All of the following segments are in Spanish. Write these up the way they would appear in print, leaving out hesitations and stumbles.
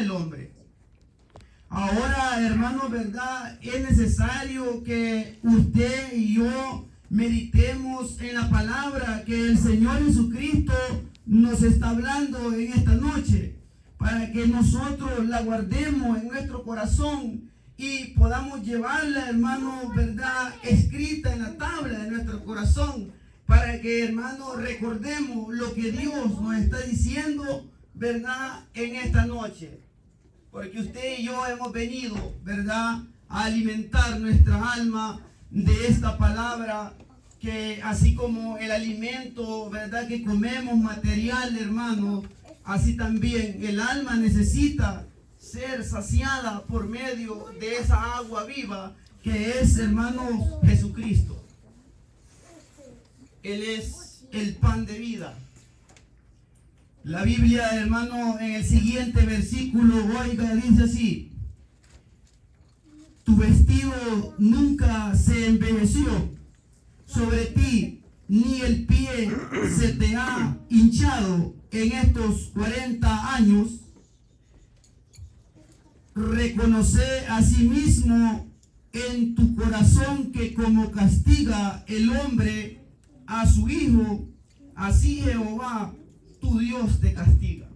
el hombre. Ahora, hermano, ¿verdad? Es necesario que usted y yo meditemos en la palabra que el Señor Jesucristo nos está hablando en esta noche, para que nosotros la guardemos en nuestro corazón y podamos llevarla, hermano, ¿verdad? Escrita en la tabla de nuestro corazón, para que, hermano, recordemos lo que Dios nos está diciendo, ¿verdad? En esta noche. Porque usted y yo hemos venido, ¿verdad?, a alimentar nuestra alma de esta palabra, que así como el alimento, ¿verdad?, que comemos material, hermano, así también el alma necesita ser saciada por medio de esa agua viva que es, hermano, Jesucristo. Él es el pan de vida. La Biblia, hermano, en el siguiente versículo, oiga, dice así: tu vestido nunca se envejeció sobre ti, ni el pie se te ha hinchado en estos 40 años. Reconoce asimismo en tu corazón que como castiga el hombre a su hijo, así Jehová tu Dios te castiga.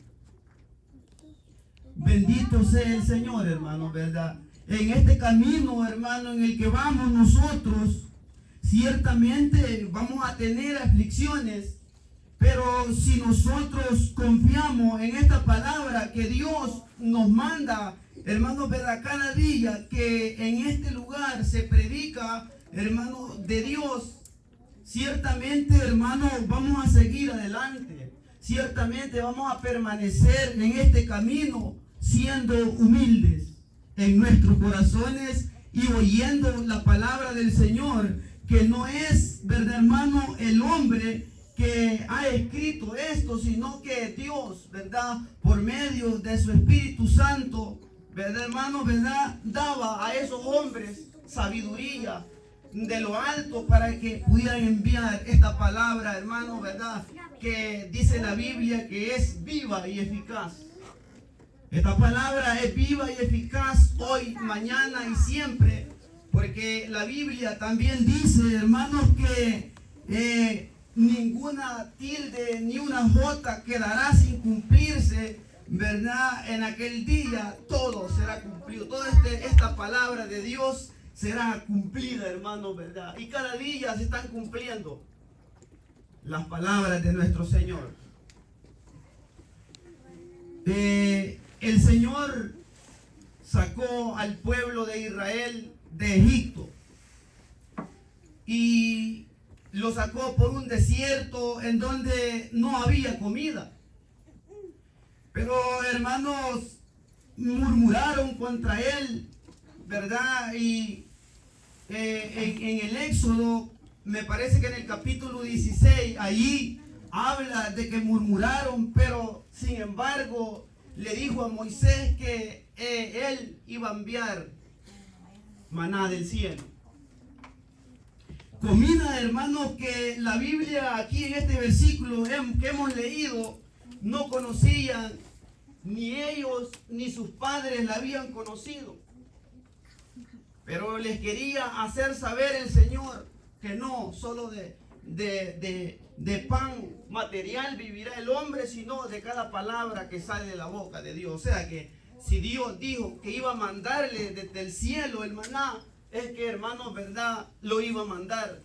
Bendito sea el Señor, hermano, ¿verdad? En este camino, hermano, en el que vamos nosotros, ciertamente vamos a tener aflicciones, pero si nosotros confiamos en esta palabra que Dios nos manda, hermano, ¿verdad? Cada día que en este lugar se predica, hermano, de Dios, ciertamente, hermano, vamos a seguir adelante. Ciertamente vamos a permanecer en este camino siendo humildes en nuestros corazones y oyendo la palabra del Señor, que no es, ¿verdad, hermano?, el hombre que ha escrito esto, sino que Dios, ¿verdad?, por medio de su Espíritu Santo, ¿verdad, hermano?, ¿verdad?, daba a esos hombres sabiduría de lo alto para que pudieran enviar esta palabra, hermano, ¿verdad?, que dice la Biblia que es viva y eficaz. Esta palabra es viva y eficaz hoy, mañana y siempre, porque la Biblia también dice, hermanos, que ninguna tilde ni una jota quedará sin cumplirse, ¿verdad? En aquel día todo será cumplido. Toda esta palabra de Dios será cumplida, hermano, ¿verdad? Y cada día se están cumpliendo las palabras de nuestro Señor. El Señor sacó al pueblo de Israel de Egipto y lo sacó por un desierto en donde no había comida. Pero, hermanos, murmuraron contra él, ¿verdad? Y en el Éxodo, me parece que en el capítulo 16, allí habla de que murmuraron, pero sin embargo le dijo a Moisés que él iba a enviar maná del cielo. Comida, hermanos, que la Biblia aquí en este versículo que hemos leído no conocían, ni ellos ni sus padres la habían conocido. Pero les quería hacer saber el Señor que no solo de pan material vivirá el hombre, sino de cada palabra que sale de la boca de Dios. O sea que si Dios dijo que iba a mandarle desde el cielo el maná, es que, hermanos, ¿verdad?, lo iba a mandar.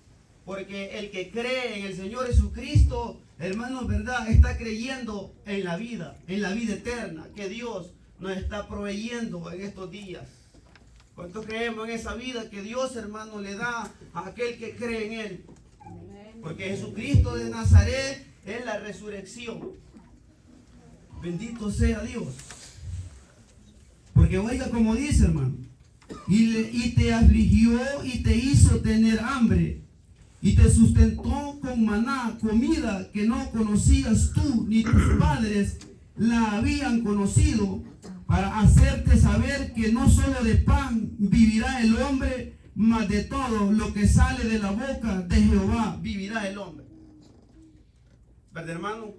Porque el que cree en el Señor Jesucristo, hermanos, ¿verdad?, está creyendo en la vida eterna que Dios nos está proveyendo en estos días. ¿Cuántos creemos en esa vida que Dios, hermano, le da a aquel que cree en Él? Porque Jesucristo de Nazaret es la resurrección. Bendito sea Dios. Porque oiga como dice, hermano: y te afligió y te hizo tener hambre, y te sustentó con maná, comida que no conocías tú ni tus padres la habían conocido, para hacerte saber que no solo de pan vivirá el hombre, mas de todo lo que sale de la boca de Jehová vivirá el hombre. ¿Verdad, hermano?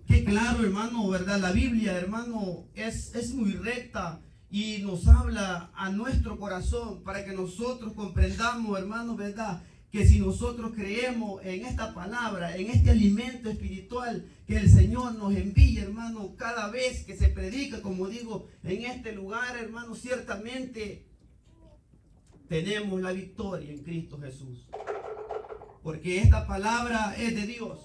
qué claro, hermano, ¿verdad? La Biblia, hermano, es muy recta y nos habla a nuestro corazón para que nosotros comprendamos, hermano, ¿verdad? Que si nosotros creemos en esta palabra, en este alimento espiritual que el Señor nos envía, hermano, cada vez que se predica, como digo, en este lugar, hermano, ciertamente tenemos la victoria en Cristo Jesús. Porque esta palabra es de Dios.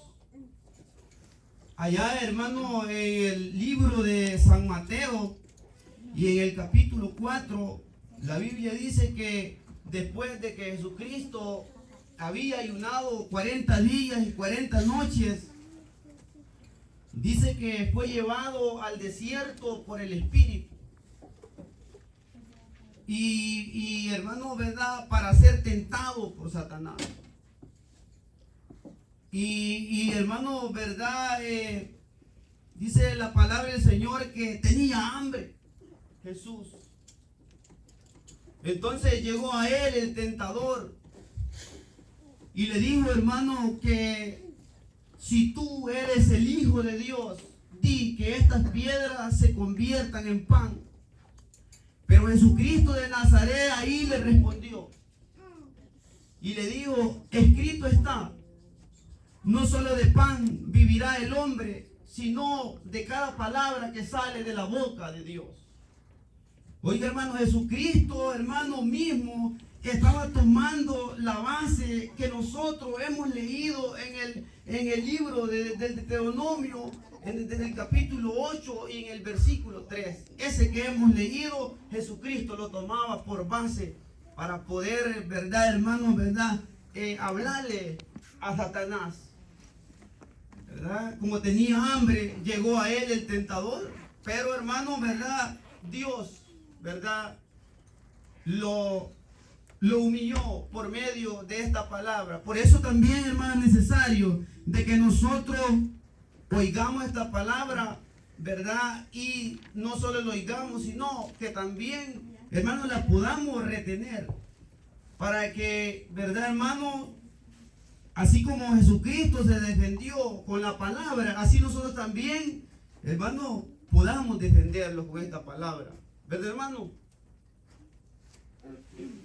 Allá, hermano, en el libro de San Mateo y en el capítulo 4, la Biblia dice que después de que Jesucristo había ayunado 40 días y 40 noches, dice que fue llevado al desierto por el Espíritu. Y hermano, ¿verdad? Para ser tentado por Satanás. Y hermano, ¿verdad? Dice la palabra del Señor que tenía hambre Jesús. Entonces llegó a él el tentador y le dijo, hermano, que si tú eres el Hijo de Dios, di que estas piedras se conviertan en pan. Pero Jesucristo de Nazaret ahí le respondió y le dijo, escrito está, no solo de pan vivirá el hombre, sino de cada palabra que sale de la boca de Dios. Oiga, hermano, Jesucristo, hermano, mismo estaba tomando la base que nosotros hemos leído en el libro del Deuteronomio, desde el capítulo 8 y en el versículo 3. Ese que hemos leído, Jesucristo lo tomaba por base para poder, verdad, hermano, verdad, hablarle a Satanás. ¿Verdad? Como tenía hambre, llegó a él el tentador. Pero, hermano, verdad, Dios, verdad, lo humilló por medio de esta palabra. Por eso también, hermano, es necesario de que nosotros oigamos esta palabra, verdad, y no solo lo oigamos, sino que también, hermano, la podamos retener. Para que, verdad, hermano, así como Jesucristo se defendió con la palabra, así nosotros también, hermano, podamos defenderlo con esta palabra. ¿Verdad, hermano?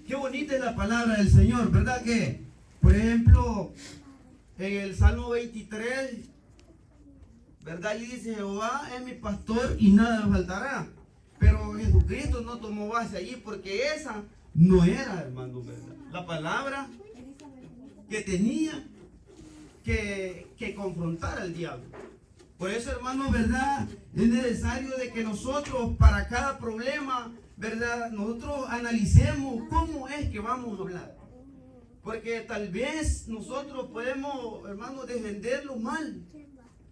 Qué bonita es la palabra del Señor, ¿verdad que? Por ejemplo, en el Salmo 23, ¿verdad? Y dice, Jehová es mi pastor y nada me faltará. Pero Jesucristo no tomó base allí porque esa no era, hermano, ¿verdad? La palabra que tenía que confrontar al diablo. Por eso, hermano, ¿verdad? Es necesario de que nosotros para cada problema, ¿verdad? Nosotros analicemos cómo es que vamos a hablar. Porque tal vez nosotros podemos, hermano, defenderlo mal.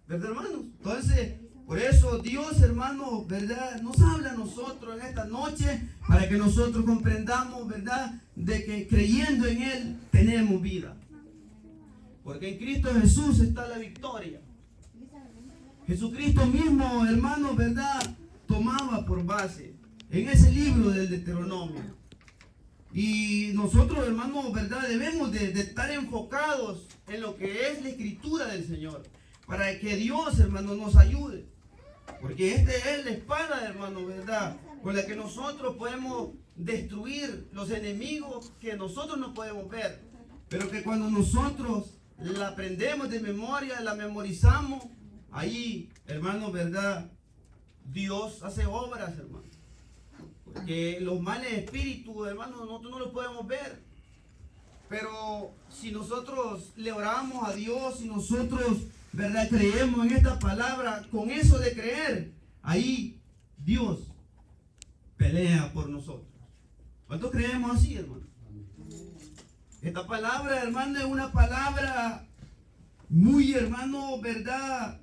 ¿Verdad, hermanos? Entonces, por eso Dios, hermano, ¿verdad? Nos habla a nosotros en esta noche para que nosotros comprendamos, ¿verdad? De que creyendo en Él tenemos vida. Porque en Cristo Jesús está la victoria. Jesucristo mismo, hermano, ¿verdad? Tomaba por base en ese libro del Deuteronomio. Y nosotros, hermano, ¿verdad? Debemos de estar enfocados en lo que es la escritura del Señor. Para que Dios, hermano, nos ayude. Porque esta es la espada, hermano, ¿verdad? Con la que nosotros podemos destruir los enemigos que nosotros no podemos ver. Pero que cuando nosotros la aprendemos de memoria, la memorizamos, ahí, hermano, ¿verdad? Dios hace obras, hermano. Porque los males espíritus, hermano, nosotros no los podemos ver. Pero si nosotros le oramos a Dios, si nosotros, ¿verdad?, creemos en esta palabra, con eso de creer, ahí Dios pelea por nosotros. ¿Cuántos creemos así, hermano? Esta palabra, hermano, es una palabra muy, hermano, ¿verdad?,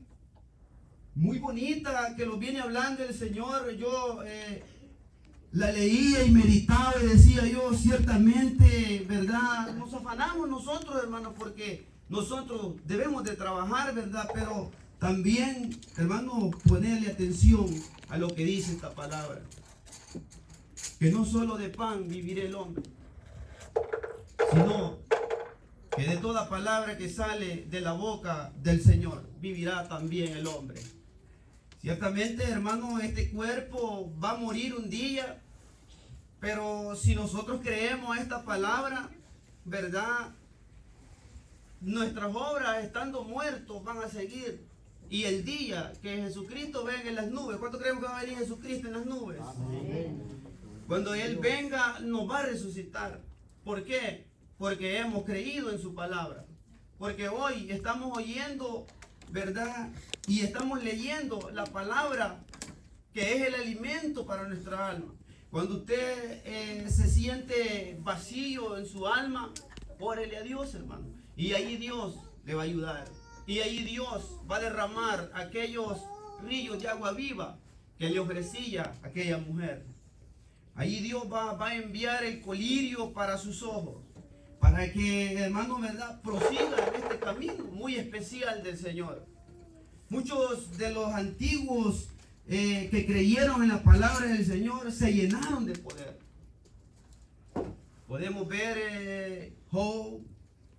muy bonita, que nos viene hablando el Señor. Yo la leía y meditaba y decía yo, ciertamente, ¿verdad? Nos afanamos nosotros, hermano, porque nosotros debemos de trabajar, ¿verdad? Pero también, hermano, ponerle atención a lo que dice esta palabra. Que no solo de pan vivirá el hombre, sino que de toda palabra que sale de la boca del Señor vivirá también el hombre. Ciertamente, hermano, este cuerpo va a morir un día, pero si nosotros creemos esta palabra, ¿verdad? Nuestras obras, estando muertos, van a seguir. Y el día que Jesucristo venga en las nubes, ¿cuánto creemos que va a venir Jesucristo en las nubes? Amén. Cuando Él venga, nos va a resucitar. ¿Por qué? Porque hemos creído en su palabra. Porque hoy estamos oyendo, ¿verdad? Y estamos leyendo la palabra, que es el alimento para nuestra alma. Cuando usted se siente vacío en su alma, órele a Dios, hermano. Y ahí Dios le va a ayudar. Y ahí Dios va a derramar aquellos ríos de agua viva que le ofrecía aquella mujer. Ahí Dios va a enviar el colirio para sus ojos, para que, hermano, ¿verdad?, prosiga en este camino muy especial del Señor. Muchos de los antiguos que creyeron en la palabra del Señor se llenaron de poder. Podemos ver Job,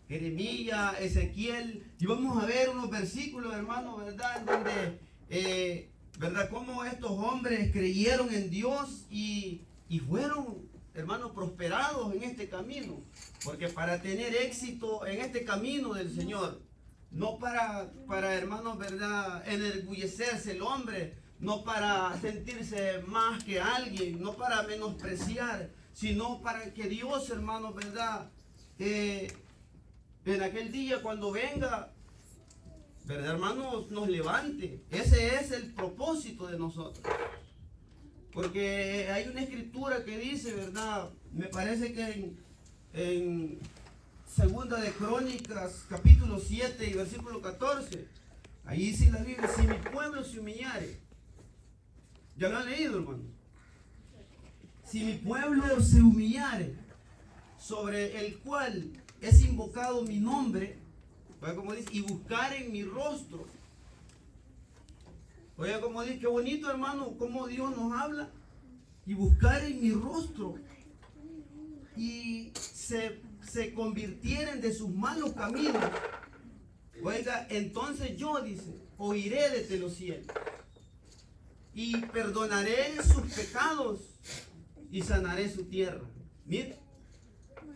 Jeremías, Ezequiel, y vamos a ver unos versículos, hermano, ¿verdad?, en donde, ¿verdad?, cómo estos hombres creyeron en Dios y fueron, hermanos, prosperados en este camino. Porque para tener éxito en este camino del Señor, no para hermanos, ¿verdad?, enorgullecerse el hombre, no para sentirse más que alguien, no para menospreciar, sino para que Dios, hermanos, ¿verdad?, en aquel día cuando venga, ¿verdad, hermanos?, nos levante. Ese es el propósito de nosotros. Porque hay una escritura que dice, ¿verdad?, me parece que en Segunda de Crónicas, capítulo 7 y versículo 14, ahí dice la Biblia: si mi pueblo se humillare. ¿Ya lo han leído, hermano? Si mi pueblo se humillare, sobre el cual es invocado mi nombre, oiga como dice, y buscar en mi rostro. Oiga como dice, qué bonito, hermano, cómo Dios nos habla. Y buscar en mi rostro, y se convirtieren de sus malos caminos. Oiga, entonces yo, dice, oiré desde los cielos y perdonaré sus pecados y sanaré su tierra. Mire,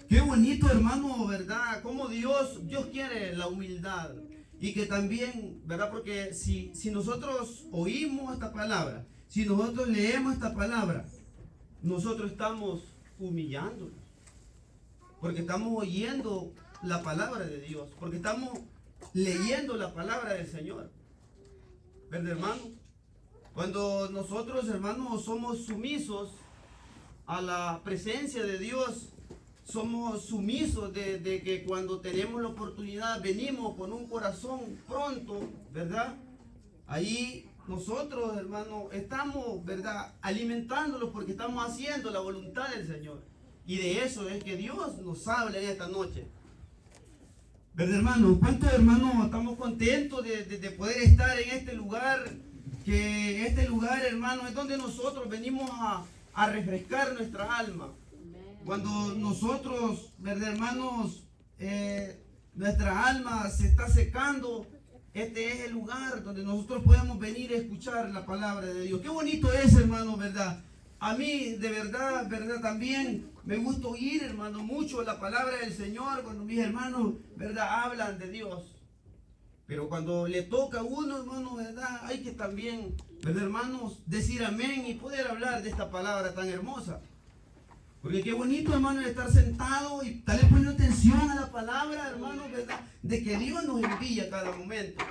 qué bonito, hermano, ¿verdad? Cómo Dios quiere la humildad. Y que también, ¿verdad? Porque si nosotros oímos esta palabra, si nosotros leemos esta palabra, nosotros estamos humillándonos. Porque estamos oyendo la palabra de Dios. Porque estamos leyendo la palabra del Señor. ¿Verdad, hermano? Cuando nosotros, hermanos, somos sumisos a la presencia de Dios, somos sumisos de que cuando tenemos la oportunidad venimos con un corazón pronto, ¿verdad? Ahí nosotros, hermanos, estamos, ¿verdad?, alimentándolos porque estamos haciendo la voluntad del Señor. Y de eso es que Dios nos habla en esta noche. ¿Verdad, hermano? ¿Cuántos, hermanos, estamos contentos de poder estar en este lugar? Que este lugar, hermano, es donde nosotros venimos a refrescar nuestra alma. Cuando nosotros, ¿verdad, hermanos? Nuestra alma se está secando. Este es el lugar donde nosotros podemos venir a escuchar la palabra de Dios. Qué bonito es, hermano, ¿verdad? A mí, de verdad, también me gusta oír, hermano, mucho la palabra del Señor cuando mis hermanos, ¿verdad?, hablan de Dios. Pero cuando le toca a uno, hermano, ¿verdad?, hay que también, ¿verdad, hermanos?, decir amén y poder hablar de esta palabra tan hermosa. Porque qué bonito, hermano, estar sentado y tal vez poniendo atención a la palabra, hermano, ¿verdad?, de que Dios nos envía a cada momento.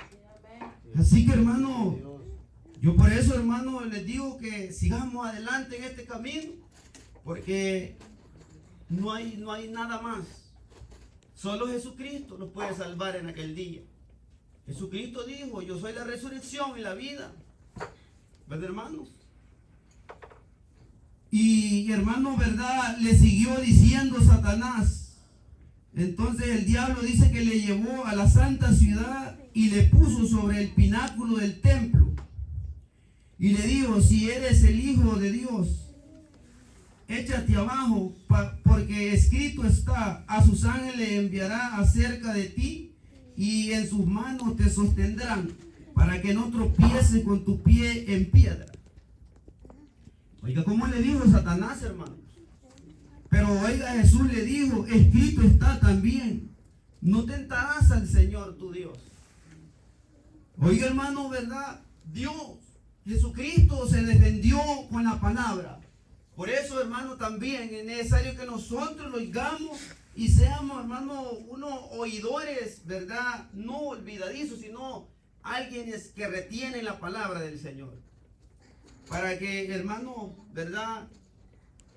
Así que, hermano, yo por eso, hermano, les digo que sigamos adelante en este camino, porque no hay nada más. Solo Jesucristo nos puede salvar en aquel día. Jesucristo dijo: yo soy la resurrección y la vida. ¿Verdad, hermanos? Y hermano, ¿verdad?, le siguió diciendo Satanás. Entonces el diablo dice que le llevó a la santa ciudad y le puso sobre el pináculo del templo. Y le dijo: si eres el Hijo de Dios, échate abajo, porque escrito está: a sus ángeles enviará acerca de ti, y en sus manos te sostendrán, para que no tropieces con tu pie en piedra. Oiga, ¿cómo le dijo Satanás, hermanos? Pero oiga, Jesús le dijo, escrito está también, no tentarás al Señor tu Dios. Oiga, hermano, ¿verdad? Dios, Jesucristo se defendió con la palabra. Por eso, hermano, también es necesario que nosotros lo oigamos y seamos, hermano, unos oidores, ¿verdad? No olvidadizos, sino alguienes que retienen la palabra del Señor. Para que, hermano, ¿verdad?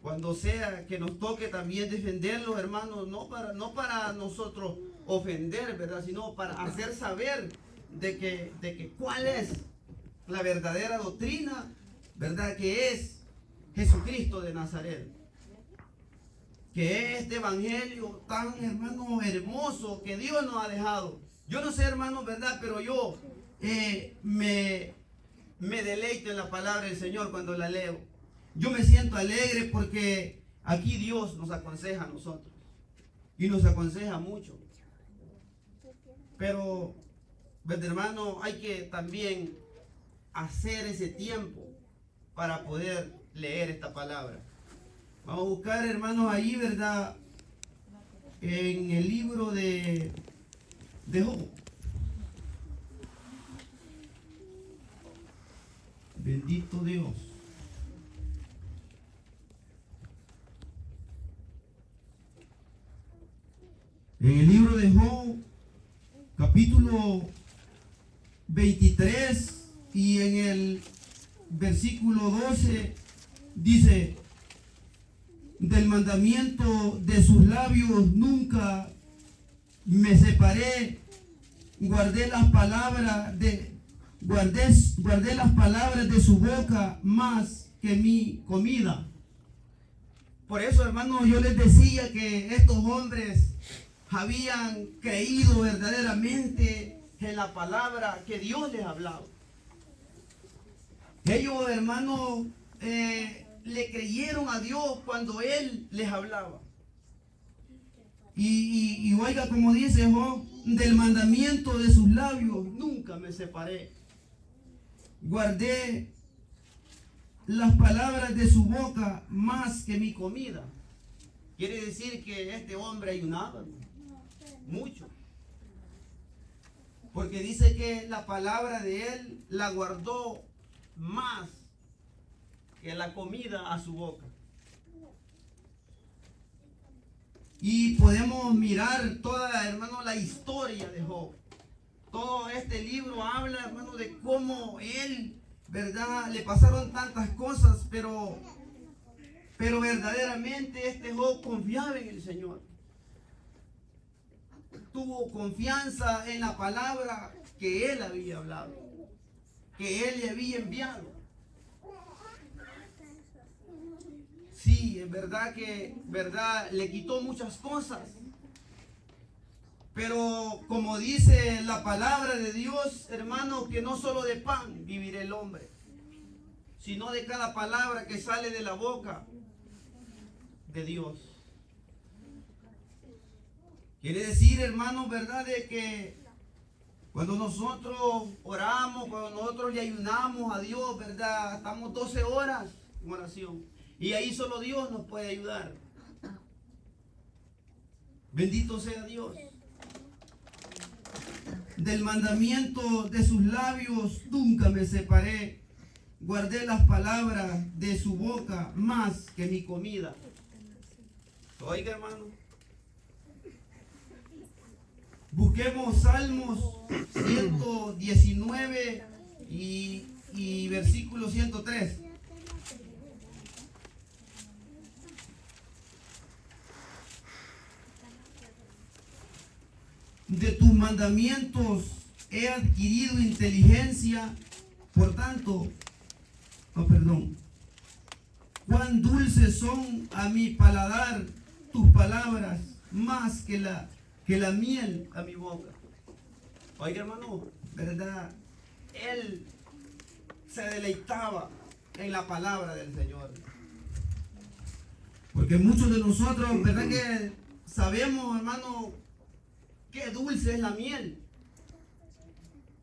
Cuando sea que nos toque también defenderlos, hermanos, no para nosotros ofender, ¿verdad? Sino para hacer saber de que cuál es la verdadera doctrina, ¿verdad? Que es Jesucristo de Nazaret. Que es este evangelio tan, hermano, hermoso que Dios nos ha dejado. Yo no sé, hermano, ¿verdad? Pero yo me deleito en la palabra del Señor cuando la leo. Yo me siento alegre porque aquí Dios nos aconseja a nosotros. Y nos aconseja mucho. Pero, ¿verdad, hermano? Hay que también hacer ese tiempo para poder leer esta palabra. Vamos a buscar, hermanos, ahí, ¿verdad? En el libro de Job. Bendito Dios. En el libro de Job, capítulo 23 y en el versículo 12 dice: del mandamiento de sus labios nunca me separé, guardé las palabras de su boca más que mi comida. Por eso, hermanos, yo les decía que estos hombres habían creído verdaderamente en la palabra que Dios les hablaba. Ellos, hermanos, le creyeron a Dios cuando Él les hablaba. Y oiga, como dice Job, del mandamiento de sus labios nunca me separé. Guardé las palabras de su boca más que mi comida. Quiere decir que este hombre ayunaba mucho. Porque dice que la palabra de él la guardó más que la comida a su boca. Y podemos mirar toda, hermano, la historia de Job. Todo este libro habla, hermano, de cómo él, ¿verdad? Le pasaron tantas cosas, pero verdaderamente este Job confiaba en el Señor. Tuvo confianza en la palabra que él había hablado, que él le había enviado. Sí, es verdad que, verdad, le quitó muchas cosas. Pero como dice la palabra de Dios, hermano, que no solo de pan vivirá el hombre, sino de cada palabra que sale de la boca de Dios. Quiere decir, hermano, verdad, de que cuando nosotros oramos, cuando nosotros le ayunamos a Dios, verdad, estamos 12 horas en oración. Y ahí solo Dios nos puede ayudar. Bendito sea Dios. Del mandamiento de sus labios nunca me separé. Guardé las palabras de su boca más que mi comida. Oiga, hermano. Busquemos Salmos 119 y versículo 103. De tus mandamientos he adquirido inteligencia, por tanto, cuán dulces son a mi paladar tus palabras, más que la miel a mi boca. Oiga, hermano, ¿verdad? Él se deleitaba en la palabra del Señor. Porque muchos de nosotros, ¿verdad? Que sabemos, hermano, qué dulce es la miel.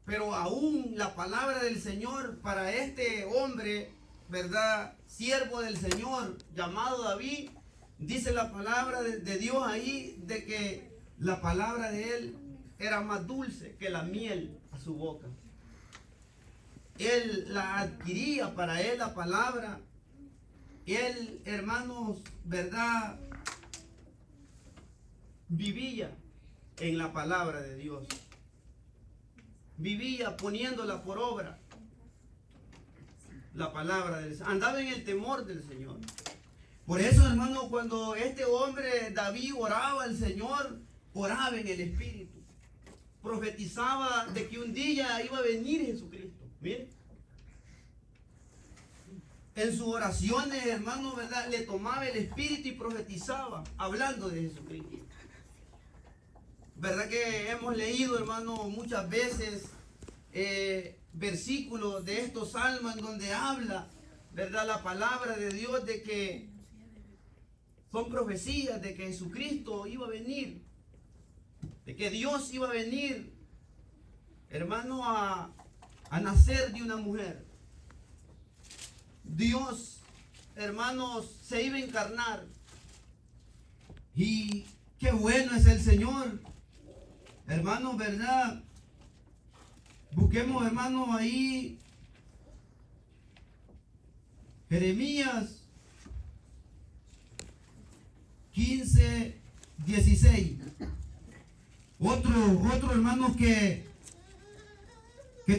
pero aún la palabra del Señor para este hombre, ¿verdad? Siervo del Señor, llamado David, dice la palabra de Dios ahí, de que la palabra de él era más dulce que la miel a su boca. Él la adquiría para él la palabra. Él, hermanos, ¿verdad? Vivía en la palabra de Dios. Vivía poniéndola por obra. La palabra del Señor. Andaba en el temor del Señor. Por eso, hermano, cuando este hombre David oraba al Señor, oraba en el Espíritu. Profetizaba de que un día iba a venir Jesucristo. Miren. En sus oraciones, hermano, ¿verdad? Le tomaba el Espíritu y profetizaba, hablando de Jesucristo. ¿Verdad que hemos leído, hermano, muchas veces versículos de estos salmos en donde habla, ¿verdad? La palabra de Dios de que son profecías de que Jesucristo iba a venir, de que Dios iba a venir, hermano, a nacer de una mujer. Dios, hermanos, se iba a encarnar. Y qué bueno es el Señor. Hermanos, ¿verdad? Busquemos, hermanos, ahí Jeremías 15:16. Otro hermano que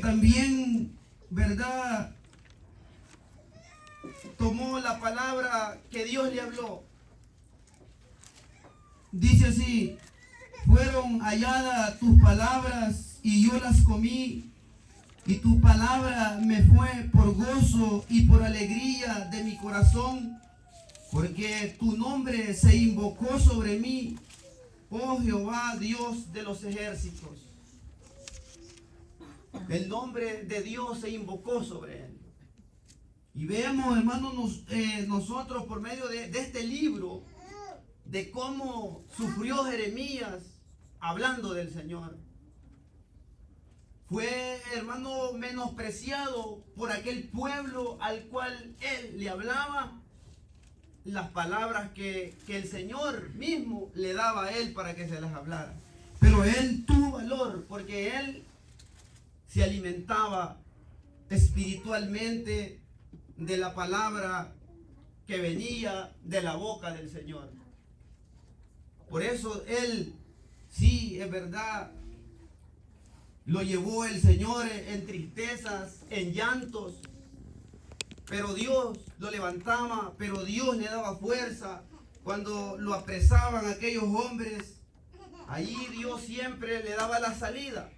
también, ¿verdad? Tomó la palabra que Dios le habló. Dice así: fueron halladas tus palabras y yo las comí, y tu palabra me fue por gozo y por alegría de mi corazón, porque tu nombre se invocó sobre mí, oh Jehová, Dios de los ejércitos. El nombre de Dios se invocó sobre él. Y vemos, hermanos, nosotros por medio de este libro, de cómo sufrió Jeremías hablando del Señor. Fue, hermano, menospreciado por aquel pueblo al cual él le hablaba las palabras que el Señor mismo le daba a él para que se las hablara. Pero él tuvo valor porque él se alimentaba espiritualmente de la palabra que venía de la boca del Señor. Por eso él, sí, es verdad, lo llevó el Señor en tristezas, en llantos, pero Dios lo levantaba, pero Dios le daba fuerza. Cuando lo apresaban aquellos hombres, allí Dios siempre le daba la salida,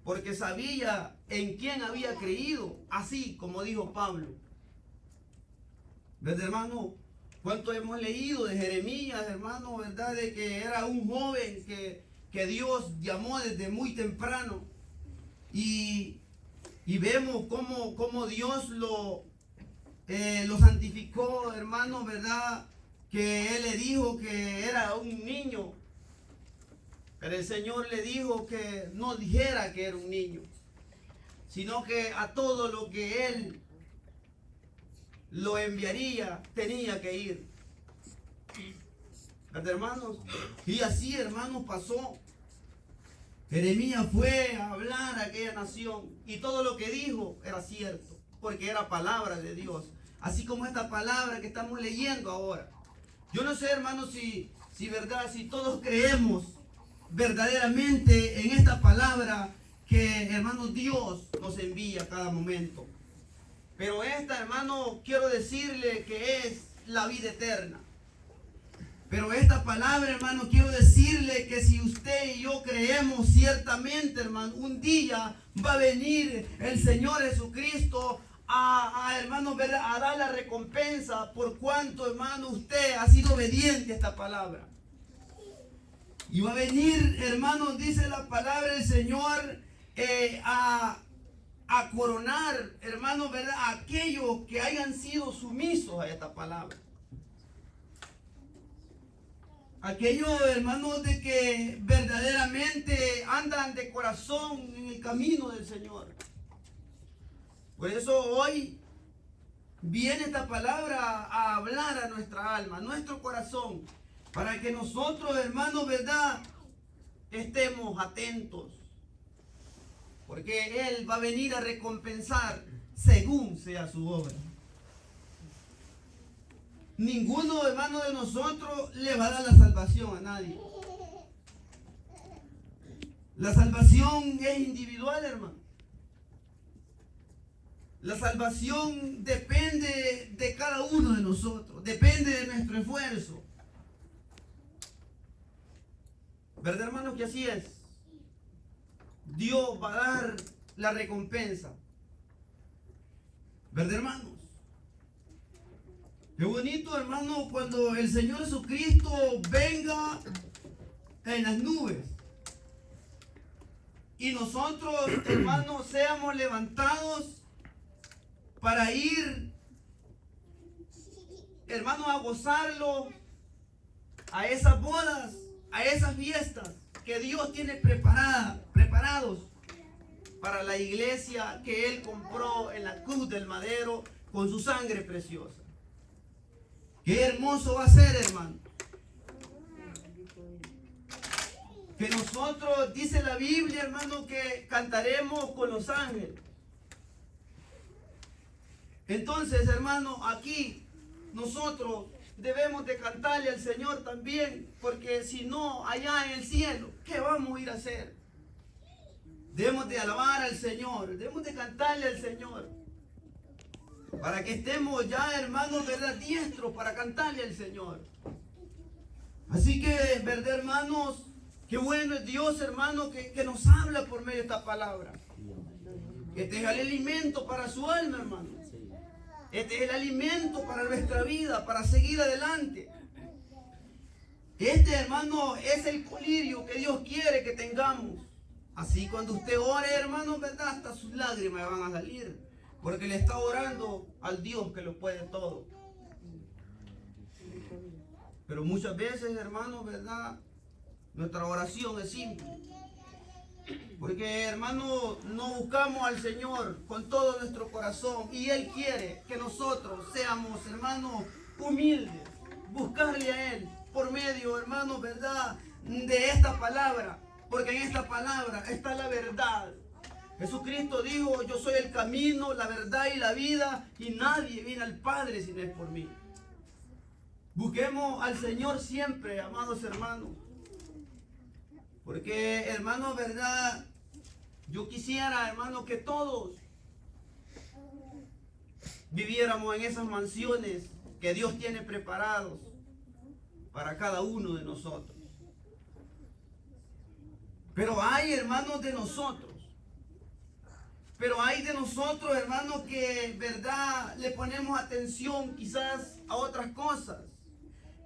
porque sabía en quién había creído, así como dijo Pablo. ¿Verdad, hermano? ¿Cuánto hemos leído de Jeremías, hermano, verdad? De que era un joven que Dios llamó desde muy temprano. Y vemos cómo Dios lo santificó, hermano, ¿verdad? Que Él le dijo que era un niño. Pero el Señor le dijo que no dijera que era un niño, sino que a todo lo que Él lo enviaría, tenía que ir. ¿Verdad, hermanos? Y así, hermanos, pasó. Jeremías fue a hablar a aquella nación y todo lo que dijo era cierto, porque era palabra de Dios. Así como esta palabra que estamos leyendo ahora. Yo no sé, hermanos, si verdad, si todos creemos verdaderamente en esta palabra que, hermanos, Dios nos envía a cada momento. Pero esta, hermano, quiero decirle que es la vida eterna. Pero esta palabra, hermano, quiero decirle que si usted y yo creemos ciertamente, hermano, un día va a venir el Señor Jesucristo hermano, a dar la recompensa por cuanto, hermano, usted ha sido obediente a esta palabra. Y va a venir, hermano, dice la palabra del Señor, a coronar, hermanos, ¿verdad? A aquellos que hayan sido sumisos a esta palabra. aquellos hermanos de que verdaderamente andan de corazón en el camino del Señor. Por eso hoy viene esta palabra a hablar a nuestra alma, a nuestro corazón, para que nosotros, hermanos, ¿verdad?, estemos atentos, porque Él va a venir a recompensar según sea su obra. Ninguno, hermano, de nosotros le va a dar la salvación a nadie. La salvación es individual, hermano. La salvación depende de cada uno de nosotros, depende de nuestro esfuerzo. ¿Verdad, hermano, que así es? Dios va a dar la recompensa. ¿Verdad, hermanos? Qué bonito, hermano, cuando el Señor Jesucristo venga en las nubes y nosotros, hermanos, seamos levantados para ir, hermanos, a gozarlo, a esas bodas, a esas fiestas que Dios tiene preparados para la iglesia que Él compró en la cruz del madero con su sangre preciosa. Qué hermoso va a ser, hermano. Que nosotros, dice la Biblia, hermano, que cantaremos con los ángeles. Entonces, hermano, aquí nosotros debemos de cantarle al Señor también, porque si no, allá en el cielo, ¿qué vamos a ir a hacer? Debemos de alabar al Señor, debemos de cantarle al Señor, para que estemos ya, hermanos, ¿verdad?, diestros para cantarle al Señor. Así que, ¿verdad, hermanos? Qué bueno es Dios, hermano, que nos habla por medio de esta palabra. Este es el alimento para su alma, hermano. Este es el alimento para nuestra vida, para seguir adelante. Este, hermano, es el colirio que Dios quiere que tengamos. Así cuando usted ore, hermano, ¿verdad?, hasta sus lágrimas van a salir, porque le está orando al Dios que lo puede todo. Pero muchas veces, hermano, ¿verdad?, nuestra oración es simple. Porque, hermano, no buscamos al Señor con todo nuestro corazón. Y Él quiere que nosotros seamos, hermanos, humildes. Buscarle a Él por medio, hermanos, ¿verdad?, de esta palabra. Porque en esta palabra está la verdad. Jesucristo dijo: yo soy el camino, la verdad y la vida, y nadie viene al Padre si no es por mí. Busquemos al Señor siempre, amados hermanos. Porque, hermano, ¿verdad?, yo quisiera, hermano, que todos viviéramos en esas mansiones que Dios tiene preparados para cada uno de nosotros. Pero hay, hermanos, de nosotros. Pero hay de nosotros, hermanos, que, ¿verdad?, le ponemos atención quizás a otras cosas.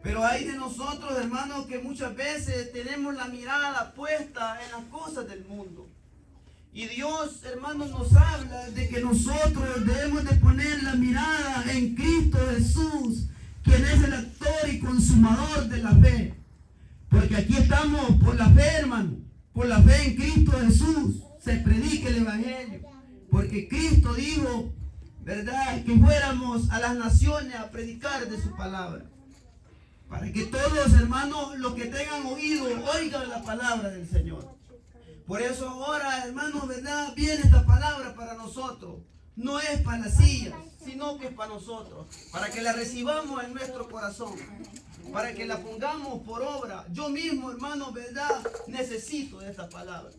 Pero hay de nosotros, hermanos, que muchas veces tenemos la mirada puesta en las cosas del mundo. Y Dios, hermanos, nos habla de que nosotros debemos de poner la mirada en Cristo Jesús, quien es el autor y consumador de la fe. Porque aquí estamos por la fe, hermano, por la fe en Cristo Jesús. Se predica el Evangelio. Porque Cristo dijo, ¿verdad?, que fuéramos a las naciones a predicar de su palabra. Para que todos, hermanos, los que tengan oído, oigan la palabra del Señor. Por eso ahora, hermanos, ¿verdad?, viene esta palabra para nosotros. No es para las sillas, sino que es para nosotros. Para que la recibamos en nuestro corazón. Para que la pongamos por obra. Yo mismo, hermanos, ¿verdad?, necesito de esta palabra.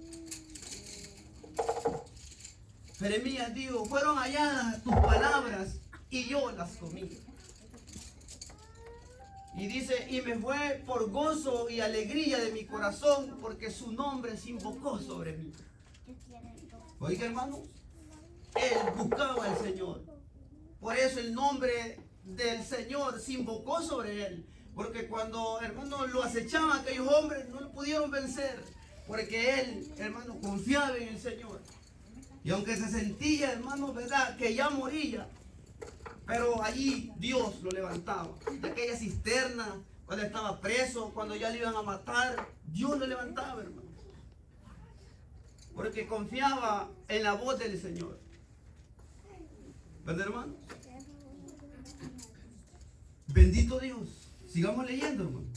Jeremías dijo: fueron halladas tus palabras y yo las comí. Y dice: y me fue por gozo y alegría de mi corazón, porque su nombre se invocó sobre mí. Oiga, hermanos, él buscaba al Señor. Por eso el nombre del Señor se invocó sobre él. Porque cuando, hermanos, lo acechaban aquellos hombres, no lo pudieron vencer. Porque él, hermanos, confiaba en el Señor. Y aunque se sentía, hermanos, ¿verdad?, que ya moría, pero allí Dios lo levantaba de aquella cisterna cuando estaba preso, cuando ya le iban a matar, Dios lo levantaba, hermano. Porque confiaba en la voz del Señor. ¿Verdad, hermano? Bendito Dios. Sigamos leyendo, hermano.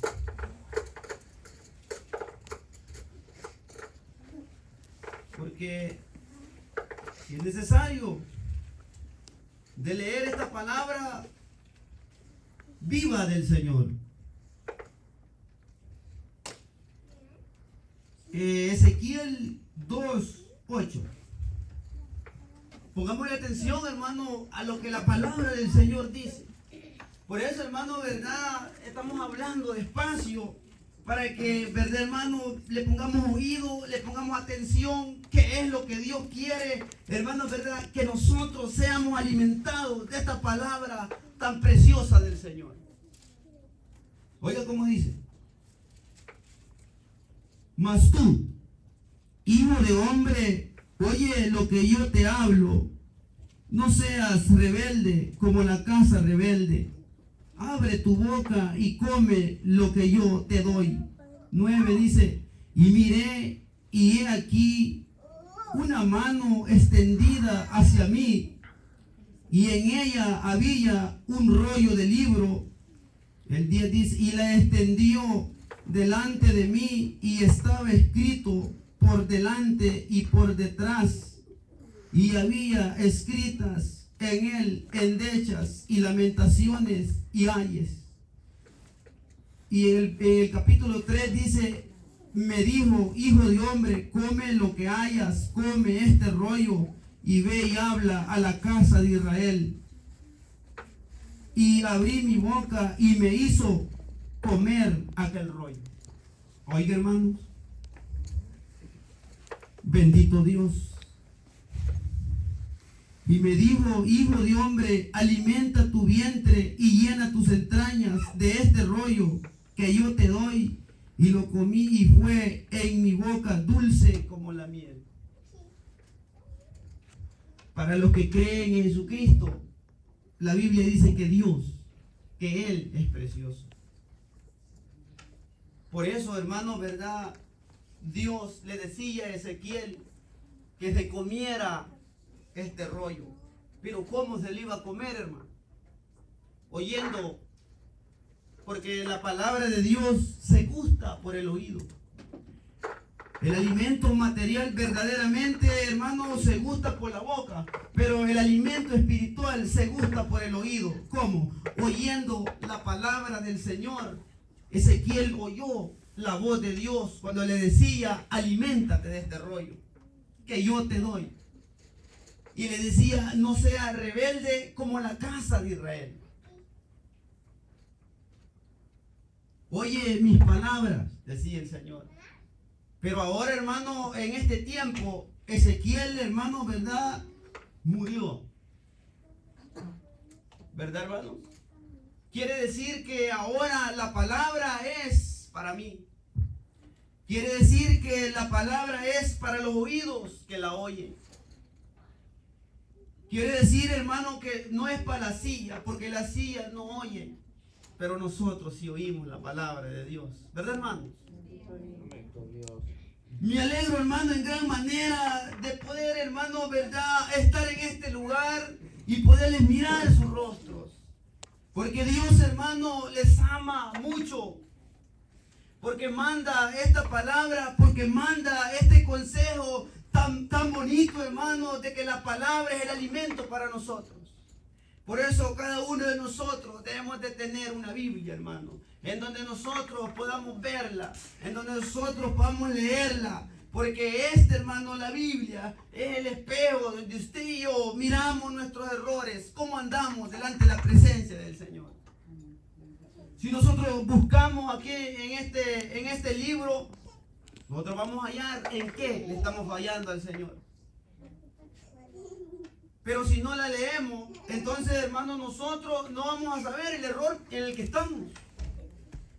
Porque es necesario de leer esta palabra viva del Señor. Ezequiel 2:8. Pongámosle atención, hermano, a lo que la palabra del Señor dice. Por eso, hermano, verdad, estamos hablando despacio para que, verdad, hermano, le pongamos oído, le pongamos atención, qué es lo que Dios quiere, hermano, verdad, que nosotros seamos alimentados de esta palabra tan preciosa del Señor. Oiga cómo dice: mas tú, hijo de hombre, oye lo que yo te hablo, no seas rebelde como la casa rebelde. Abre tu boca y come lo que yo te doy. 9 dice: y miré, y he aquí una mano extendida hacia mí, y en ella había un rollo de libro. El 10 dice: y la extendió delante de mí, y estaba escrito por delante y por detrás, y había escritas en él endechas y lamentaciones y ayes. Y en el capítulo 3 dice: me dijo: hijo de hombre, come lo que hayas, come este rollo, y ve y habla a la casa de Israel. Y abrí mi boca y me hizo comer aquel rollo. Oiga, hermanos, bendito Dios. Y me dijo: hijo de hombre, alimenta tu vientre y llena tus entrañas de este rollo que yo te doy. Y lo comí y fue en mi boca dulce como la miel. Para los que creen en Jesucristo, la Biblia dice que Dios, que Él es precioso. Por eso, hermano, verdad, Dios le decía a Ezequiel que se comiera este rollo. Pero ¿cómo se le iba a comer, hermano? Oyendo, porque la palabra de Dios se gusta por el oído. El alimento material verdaderamente, hermano, se gusta por la boca, pero el alimento espiritual se gusta por el oído. ¿Cómo? Oyendo la palabra del Señor. Ezequiel oyó la voz de Dios cuando le decía: aliméntate de este rollo que yo te doy. Y le decía: no seas rebelde como la casa de Israel. Oye mis palabras, decía el Señor. Pero ahora, hermano, en este tiempo, Ezequiel, hermano, ¿verdad? Murió. ¿Verdad, hermano? Quiere decir que ahora la palabra es para mí. Quiere decir que la palabra es para los oídos que la oyen. Quiere decir, hermano, que no es para la silla, porque la silla no oye. Pero nosotros sí oímos la palabra de Dios. ¿Verdad, hermanos? Me alegro, hermano, en gran manera de poder, hermano, verdad, estar en este lugar y poderles mirar sus rostros. Porque Dios, hermano, les ama mucho. Porque manda esta palabra, porque manda este consejo tan bonito, hermano, de que la palabra es el alimento para nosotros. Por eso cada uno de nosotros debemos de tener una Biblia, hermano, en donde nosotros podamos verla, en donde nosotros podamos leerla, porque hermano, la Biblia es el espejo donde usted y yo miramos nuestros errores, cómo andamos delante de la presencia del Señor. Si nosotros buscamos aquí en este libro, nosotros vamos a hallar en qué le estamos fallando al Señor. Pero si no la leemos, entonces, hermano, nosotros no vamos a saber el error en el que estamos.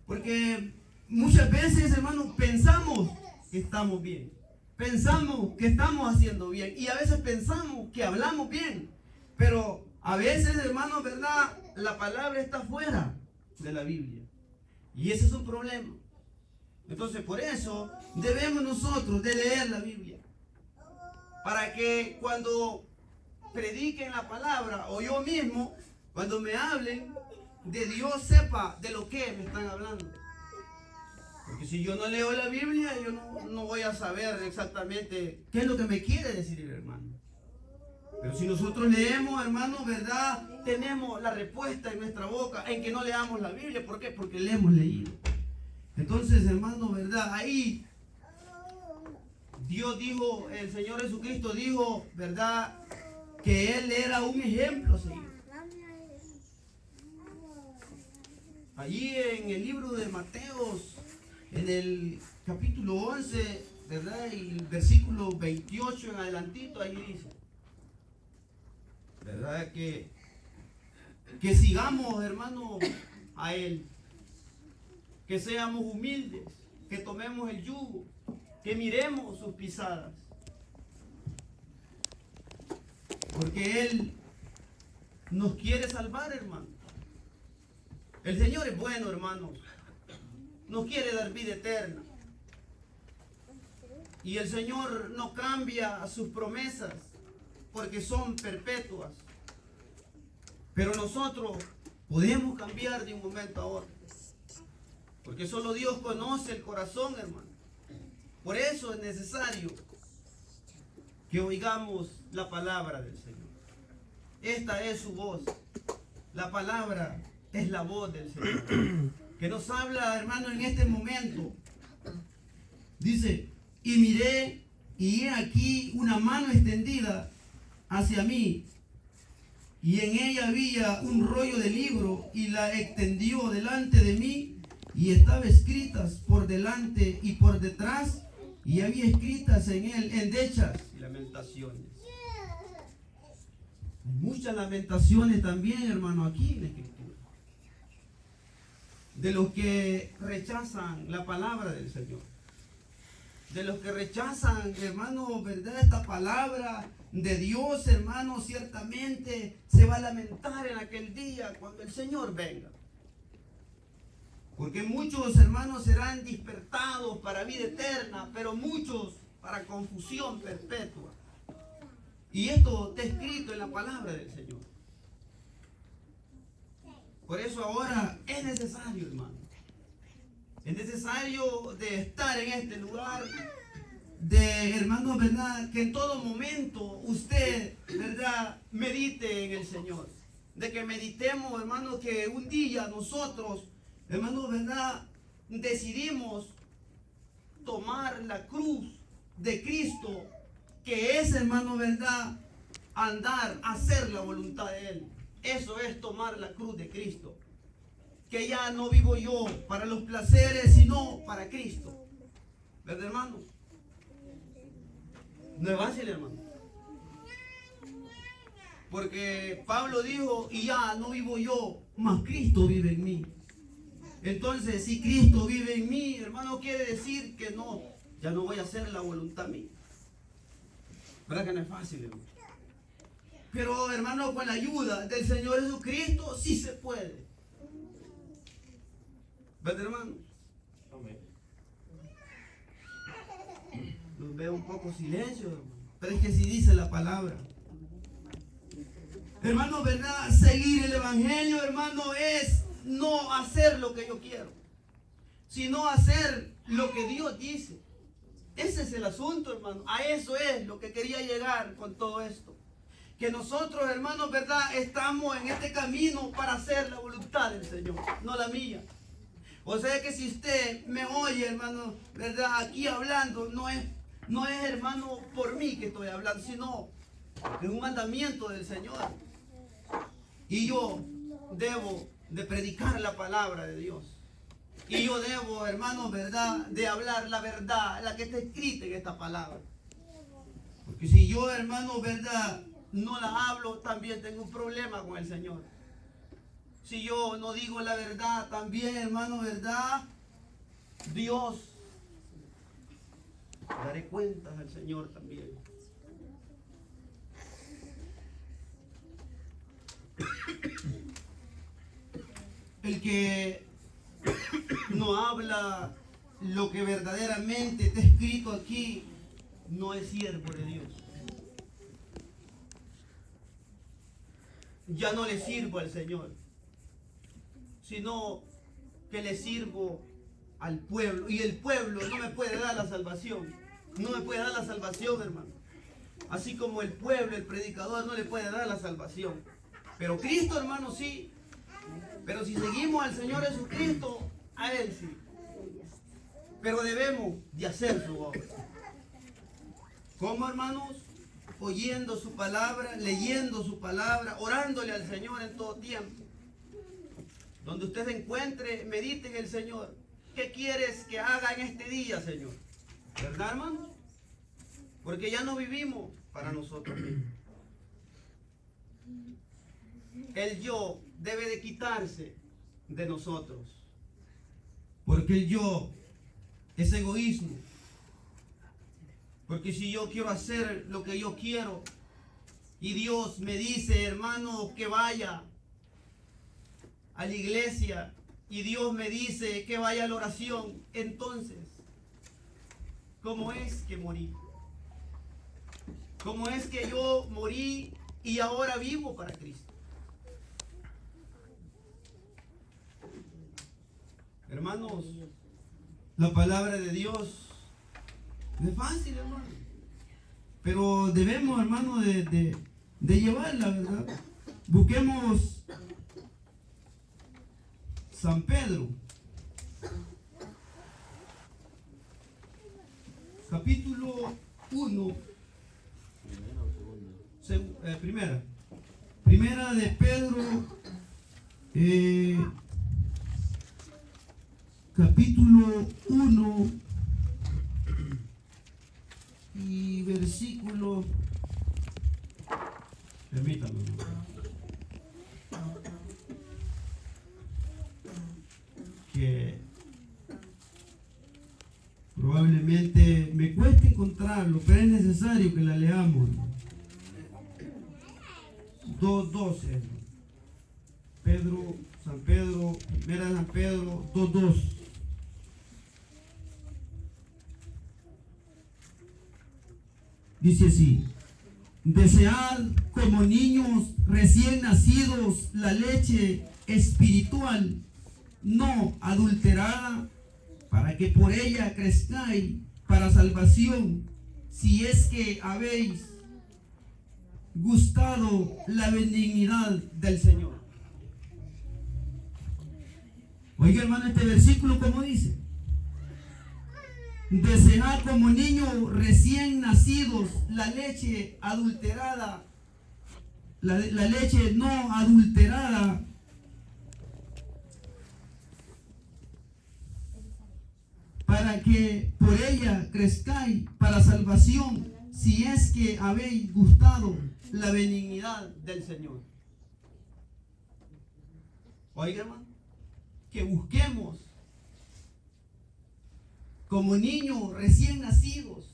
Porque muchas veces, hermano, pensamos que estamos bien. Pensamos que estamos haciendo bien. Y a veces pensamos que hablamos bien. Pero a veces, hermano, ¿verdad? La palabra está fuera de la Biblia. Y ese es un problema. Entonces, por eso debemos nosotros de leer la Biblia. Para que cuando prediquen la palabra, o yo mismo, cuando me hablen de Dios, sepa de lo que me están hablando. Porque si yo no leo la Biblia, yo no voy a saber exactamente qué es lo que me quiere decir el hermano. Pero si nosotros leemos, hermano, ¿verdad? Tenemos la respuesta en nuestra boca en que no leamos la Biblia. ¿Por qué? Porque le hemos leído. Entonces, hermano, ¿verdad? Ahí Dios dijo, el Señor Jesucristo dijo, ¿verdad? Que Él era un ejemplo a seguir. Allí en el libro de Mateos, en el capítulo 11, ¿verdad? Y el versículo 28 en adelantito, ahí dice, ¿verdad? Que sigamos, hermano, a Él. Que seamos humildes, que tomemos el yugo, que miremos sus pisadas. Porque Él nos quiere salvar, hermano. El Señor es bueno, hermano. Nos quiere dar vida eterna. Y el Señor no cambia sus promesas porque son perpetuas. Pero nosotros podemos cambiar de un momento a otro. Porque solo Dios conoce el corazón, hermano. Por eso es necesario que oigamos la palabra del Señor. Esta es su voz. La palabra es la voz del Señor. Que nos habla, hermano, en este momento. Dice, y miré, y he aquí una mano extendida hacia mí. Y en ella había un rollo de libro, y la extendió delante de mí. Y estaba escritas por delante y por detrás, y había escritas en él endechas y lamentaciones. Hay muchas lamentaciones también, hermano, aquí en la Escritura. De los que rechazan la palabra del Señor. De los que rechazan, hermano, ¿verdad? Esta palabra de Dios, hermano, ciertamente se va a lamentar en aquel día cuando el Señor venga. Porque muchos hermanos serán despertados para vida eterna, pero muchos para confusión perpetua. Y esto está escrito en la palabra del Señor. Por eso ahora es necesario, hermano. Es necesario de estar en este lugar, de, hermano, ¿verdad? Que en todo momento usted, ¿verdad? Medite en el Señor. De que meditemos, hermano, que un día nosotros, hermano, ¿verdad? Decidimos tomar la cruz de Cristo, que es, hermano, ¿verdad? Andar, hacer la voluntad de Él. Eso es tomar la cruz de Cristo. Que ya no vivo yo para los placeres, sino para Cristo. ¿Verdad, hermano? No es fácil, hermano. Porque Pablo dijo, y ya no vivo yo, mas Cristo vive en mí. Entonces, si Cristo vive en mí, hermano, quiere decir que no, ya no voy a hacer la voluntad mía. ¿Verdad que no es fácil, hermano? Pero, hermano, con la ayuda del Señor Jesucristo, sí se puede. ¿Verdad, hermano? Amén. Nos veo un poco silencio, hermano. Pero es que si dice la palabra. Hermano, ¿verdad? Seguir el Evangelio, hermano, es no hacer lo que yo quiero, sino hacer lo que Dios dice. Ese es el asunto, hermano. A eso es lo que quería llegar con todo esto. Que nosotros, hermanos, ¿verdad? Estamos en este camino para hacer la voluntad del Señor, no la mía. O sea que si usted me oye, hermano, ¿verdad? Aquí hablando, no es, hermano, por mí que estoy hablando, sino es un mandamiento del Señor. Y yo debo de predicar la palabra de Dios. Y yo debo, hermano, ¿verdad? De hablar la verdad, la que está escrita en esta palabra. Porque si yo, hermano, ¿verdad? No la hablo, también tengo un problema con el Señor. Si yo no digo la verdad, también, hermano, ¿verdad? Dios, daré cuentas al Señor también. El que no habla lo que verdaderamente está escrito aquí, no es siervo de Dios. Ya no le sirvo al Señor, sino que le sirvo al pueblo. Y el pueblo no me puede dar la salvación. No me puede dar la salvación, hermano. Así como el pueblo, el predicador, no le puede dar la salvación. Pero Cristo, hermano, sí. Pero si seguimos al Señor Jesucristo, a Él sí. Pero debemos de hacer su obra. ¿Cómo, hermanos? Oyendo su palabra, leyendo su palabra, orándole al Señor en todo tiempo. Donde usted se encuentre, medite en el Señor. ¿Qué quieres que haga en este día, Señor? ¿Verdad, hermanos? Porque ya no vivimos para nosotros mismos. El yo debe de quitarse de nosotros. Porque el yo es egoísmo. Porque si yo quiero hacer lo que yo quiero y Dios me dice, hermano, que vaya a la iglesia y Dios me dice que vaya a la oración, entonces, ¿cómo es que morí? ¿Cómo es que yo morí y ahora vivo para Cristo? Hermanos, la palabra de Dios no es fácil, hermano. Pero debemos, hermano, de llevarla, ¿verdad? Busquemos San Pedro, capítulo 1, primera de Pedro, capítulo 1 y versículo, permítame, que probablemente me cueste encontrarlo, pero es necesario que la leamos. 2:12. San Pedro, primera de San Pedro 2:2. Dice así: desead como niños recién nacidos la leche espiritual, no adulterada, para que por ella crezcáis para salvación, si es que habéis gustado la benignidad del Señor. Oiga, hermano, este versículo, ¿cómo dice? Desead como niños recién nacidos la leche adulterada, la leche no adulterada, para que por ella crezcáis para salvación, si es que habéis gustado la benignidad del Señor. Oiga, hermano, que busquemos como niños recién nacidos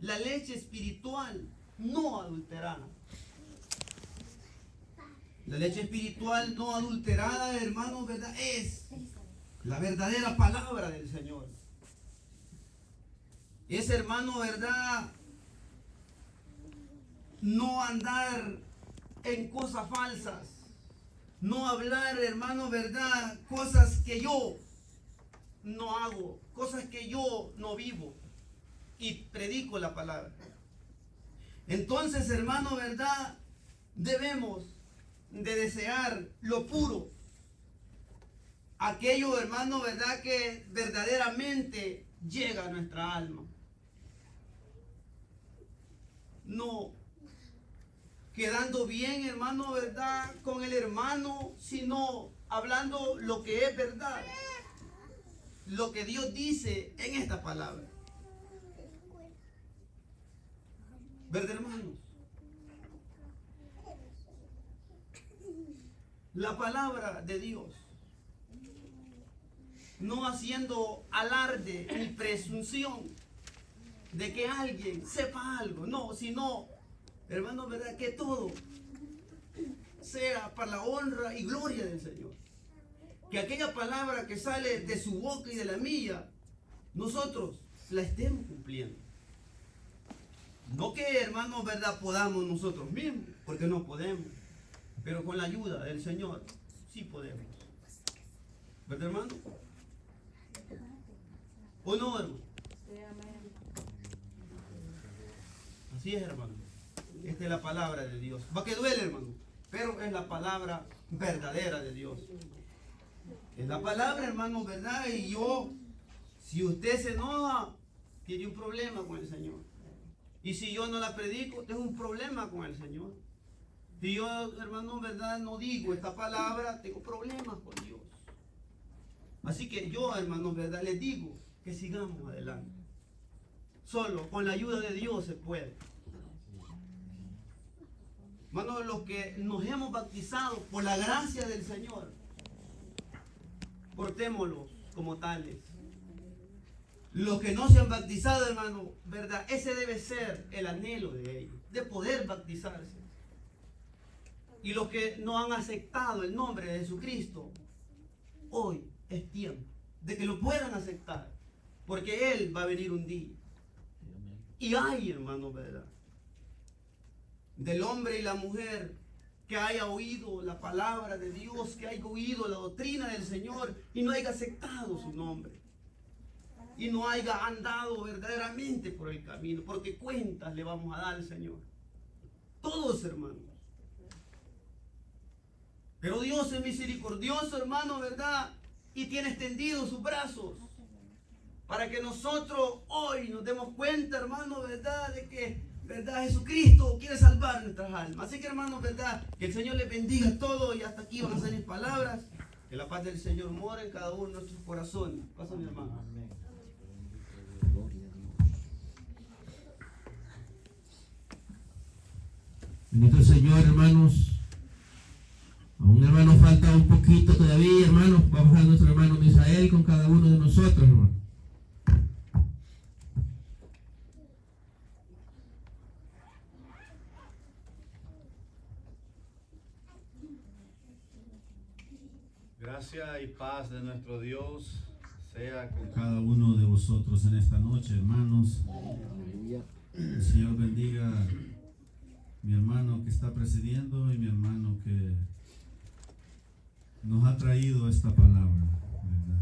la leche espiritual no adulterada. La leche espiritual no adulterada, hermanos, ¿verdad? Es la verdadera palabra del Señor. Es, hermano, ¿verdad? No andar en cosas falsas. No hablar, hermano, ¿verdad? Cosas que yo no hago, cosas que yo no vivo y predico la palabra. Entonces, hermano, ¿verdad? Debemos de desear lo puro, aquello, hermano, ¿verdad? Que verdaderamente llega a nuestra alma. No quedando bien, hermano, ¿verdad? Con el hermano, sino hablando lo que es verdad, lo que Dios dice en esta palabra. ¿Verdad, hermanos? La palabra de Dios, no haciendo alarde ni presunción de que alguien sepa algo, no, sino, hermano, ¿verdad? Que todo sea para la honra y gloria del Señor. que aquella palabra que sale de su boca y de la mía, nosotros la estemos cumpliendo. No que, hermanos, ¿verdad?, podamos nosotros mismos, porque no podemos, pero con la ayuda del Señor sí podemos. ¿Verdad, hermano? ¿O no, hermano? Así es, hermano. Esta es la palabra de Dios. Va que duele, hermano, pero es la palabra verdadera de Dios. Es la palabra, hermano, ¿verdad? Y yo, si usted se enoja, tiene un problema con el Señor. Y si yo no la predico, tengo un problema con el Señor. Si yo, hermano, ¿verdad?, no digo esta palabra, tengo problemas con Dios. Así que yo, hermano, ¿verdad?, les digo que sigamos adelante. Solo con la ayuda de Dios se puede. Hermano, los que nos hemos bautizado por la gracia del Señor, portémoslos como tales. Los que no se han bautizado, hermano, ¿verdad?, ese debe ser el anhelo de ellos, de poder bautizarse. Y los que no han aceptado el nombre de Jesucristo, hoy es tiempo de que lo puedan aceptar, porque Él va a venir un día. Y hay, hermano, ¿verdad?, del hombre y la mujer que haya oído la palabra de Dios, que haya oído la doctrina del Señor y no haya aceptado su nombre. Y no haya andado verdaderamente por el camino, porque cuentas le vamos a dar al Señor. Todos, hermanos. Pero Dios es misericordioso, hermano, ¿verdad? Y tiene extendidos sus brazos para que nosotros hoy nos demos cuenta, hermano, ¿verdad?, de que, ¿verdad?, Jesucristo quiere salvar nuestras almas. Así que, hermanos, ¿verdad?, que el Señor les bendiga a todos, y hasta aquí van a ser mis palabras. Que la paz del Señor mora en cada uno de nuestros corazones. Pasa, mi hermano. Amén. Bendito el Señor, hermanos. Aún, hermano, falta un poquito todavía, hermanos. Vamos a nuestro hermano Misael con cada uno de nosotros, hermano. Gracia y paz de nuestro Dios sea con cada uno de vosotros en esta noche, hermanos. El Señor bendiga a mi hermano que está presidiendo y mi hermano que nos ha traído esta palabra, ¿verdad?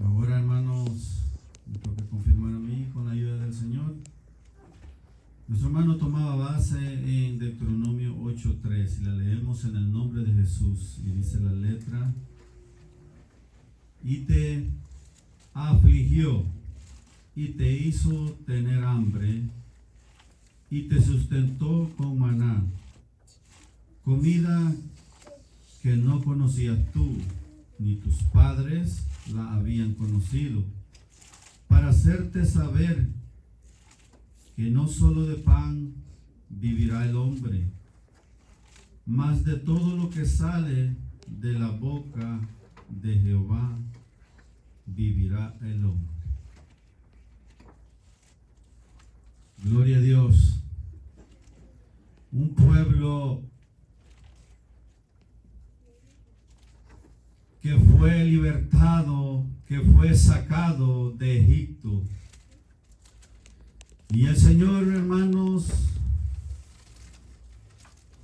Ahora, hermanos, me toca confirmar a mí con la ayuda del Señor. Nuestro hermano tomaba base en Deuteronomio 8:3 y la leemos en el nombre de Jesús, y dice la letra: y te afligió y te hizo tener hambre y te sustentó con maná, comida que no conocías tú ni tus padres la habían conocido, para hacerte saber que no solo de pan vivirá el hombre, mas de todo lo que sale de la boca de Jehová vivirá el hombre. Gloria a Dios. Un pueblo que fue libertado, que fue sacado de Egipto. Y el Señor, hermanos,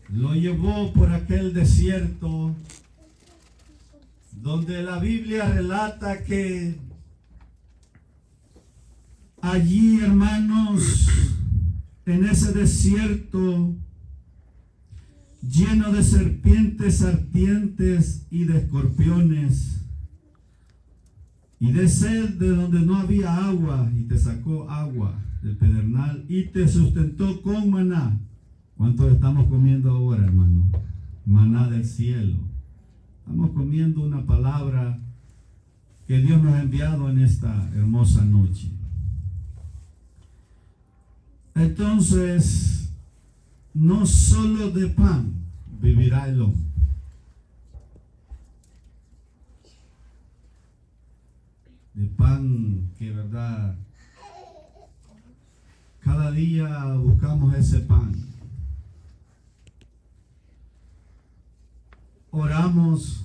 lo llevó por aquel desierto donde la Biblia relata que allí, hermanos, en ese desierto lleno de serpientes ardientes y de escorpiones y de sed de donde no había agua, y te sacó agua del pedernal y te sustentó con maná. ¿Cuántos estamos comiendo ahora, hermano? Maná del cielo. Estamos comiendo una palabra que Dios nos ha enviado en esta hermosa noche. Entonces, no solo de pan vivirá el hombre. De pan que, verdad, cada día buscamos ese pan. Oramos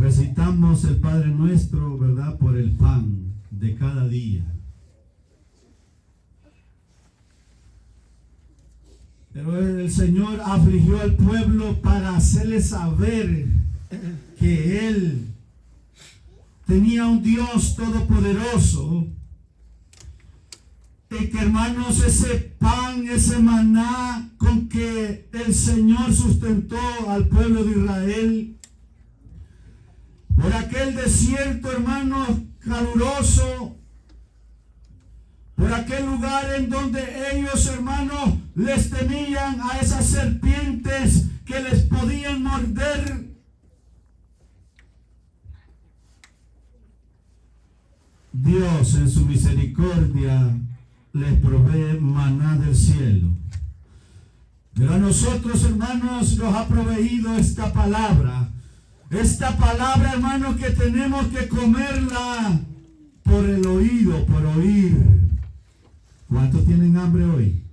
recitamos el Padre Nuestro, ¿verdad? Por el pan de cada día. Pero el Señor afligió al pueblo para hacerle saber que Él tenía un Dios todopoderoso. Y que, hermanos, ese pan, ese maná con que el Señor sustentó al pueblo de Israel por aquel desierto, hermanos, caluroso, por aquel lugar en donde ellos, hermanos, les temían a esas serpientes que les podían morder. Dios en su misericordia les provee maná del cielo. Pero a nosotros, hermanos, nos ha proveído esta palabra. Esta palabra, hermanos, que tenemos que comerla por el oído, por oír. ¿Cuántos tienen hambre hoy?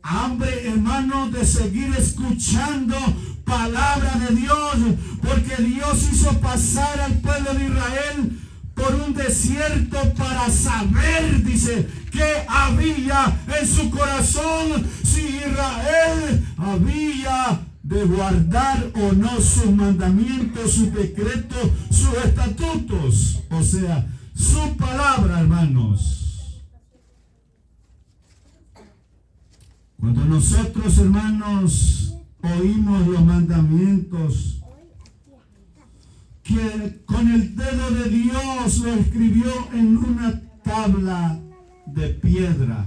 Hambre, hermanos, de seguir escuchando palabra de Dios, porque Dios hizo pasar al pueblo de Israel por un desierto para saber, dice, qué había en su corazón, si Israel había de guardar o no sus mandamientos, sus decretos, sus estatutos, o sea, su palabra, hermanos. Cuando nosotros, hermanos, oímos los mandamientos, que con el dedo de Dios lo escribió en una tabla de piedra.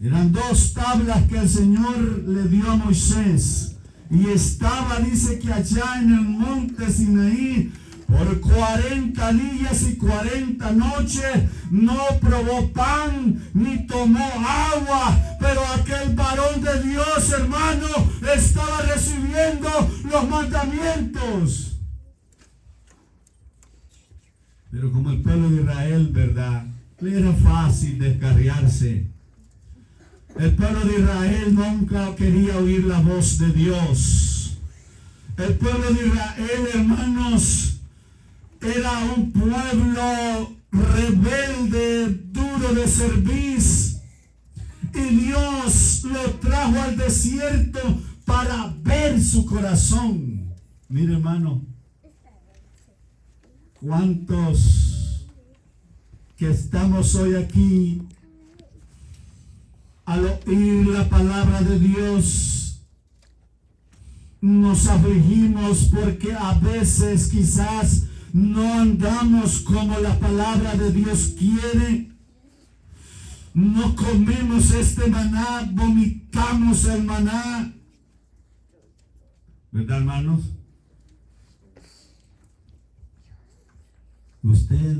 Eran 2 tablas que el Señor le dio a Moisés. Y estaba, dice, que allá en el monte Sinaí, por 40 días y 40 noches, no probó pan ni tomó agua. Pero aquel varón de Dios, hermano, estaba recibiendo los mandamientos. Pero como el pueblo de Israel, ¿verdad?, le era fácil descarriarse. El pueblo de Israel nunca quería oír la voz de Dios. El pueblo de Israel, hermanos, era un pueblo rebelde, duro de cerviz. Y Dios lo trajo al desierto para ver su corazón. Mire, hermano, ¿cuántos que estamos hoy aquí, al oír la palabra de Dios, nos afligimos porque a veces quizás no andamos como la palabra de Dios quiere? No comemos este maná, vomitamos el maná. ¿Verdad, hermanos? Usted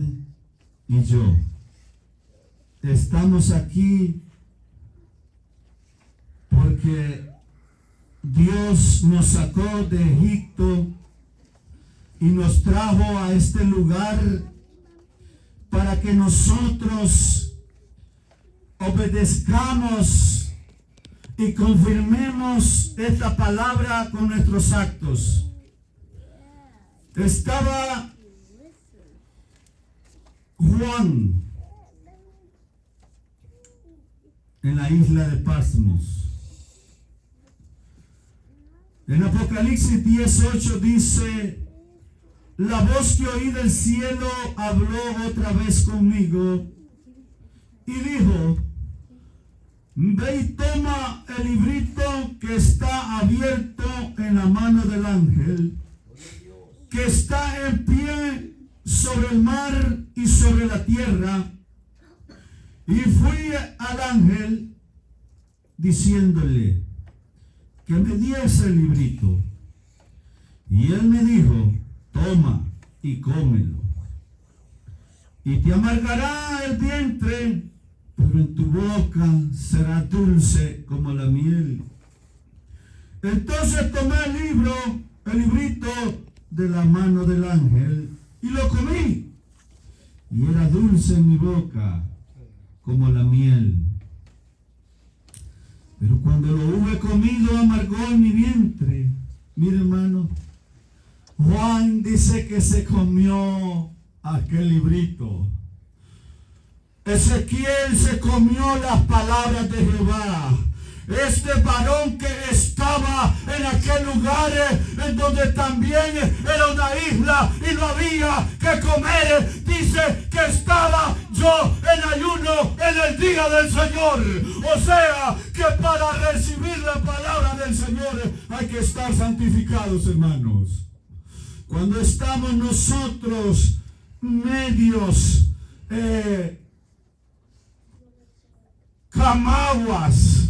y yo estamos aquí porque Dios nos sacó de Egipto y nos trajo a este lugar para que nosotros obedezcamos y confirmemos esta palabra con nuestros actos. Estaba Juan en la isla de Patmos. En Apocalipsis 10:8 dice: la voz que oí del cielo habló otra vez conmigo y dijo: ve y toma el librito que está abierto en la mano del ángel, que está en pie sobre el mar y sobre la tierra. Y fui al ángel diciéndole que me diese el librito. Y él me dijo: toma y cómelo, y te amargará el vientre, pero en tu boca será dulce como la miel. Entonces tomé el librito de la mano del ángel y lo comí, y era dulce en mi boca como la miel. Pero cuando lo hube comido, amargó en mi vientre. Mire, hermano, Juan dice que se comió aquel librito. Ezequiel se comió las palabras de Jehová. Este varón que estaba en aquel lugar en donde también era una isla y no había que comer, dice que estaba yo en ayuno en el día del Señor. O sea que para recibir la palabra del Señor hay que estar santificados, hermanos. Cuando estamos nosotros medios camaguas,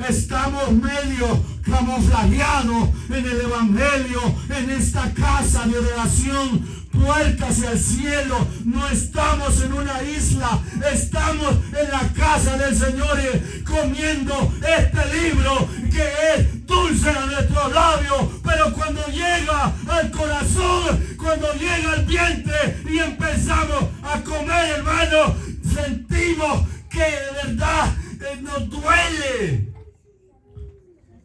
estamos medio camuflajeados en el evangelio, en esta casa de oración, puerta hacia el cielo. No estamos en una isla, estamos en la casa del Señor, comiendo este libro que es dulce a nuestros labios, pero cuando llega al corazón, cuando llega al vientre y empezamos a comer, hermano, sentimos que de verdad nos duele.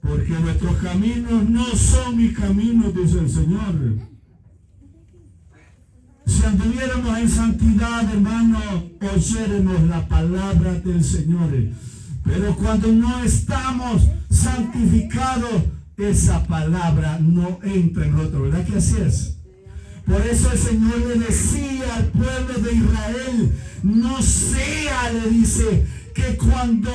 Porque nuestros caminos no son mis caminos, dice el Señor. Si anduviéramos en santidad, hermano, oyéramos la palabra del Señor. Pero cuando no estamos santificados, esa palabra no entra en nosotros. ¿Verdad que así es? Por eso el Señor le decía al pueblo de Israel, no sea, le dice, que cuando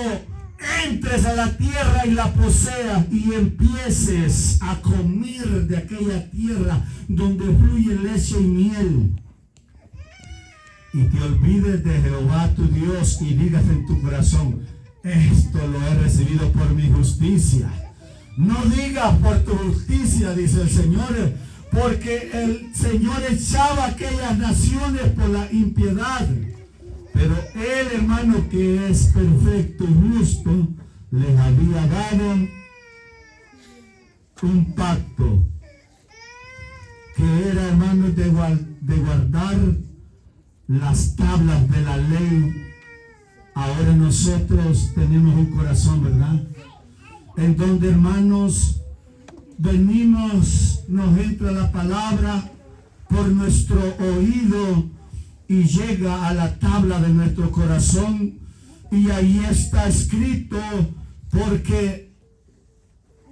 entres a la tierra y la poseas y empieces a comer de aquella tierra donde fluye leche y miel, y te olvides de Jehová tu Dios y digas en tu corazón, esto lo he recibido por mi justicia. No digas por tu justicia, dice el Señor, porque el Señor echaba a aquellas naciones por la impiedad. Pero Él, hermano, que es perfecto y justo, les había dado un pacto que era, hermano, de guardar las tablas de la ley. Ahora nosotros tenemos un corazón, ¿verdad? En donde, hermanos, venimos, nos entra la palabra por nuestro oído y llega a la tabla de nuestro corazón, y ahí está escrito, porque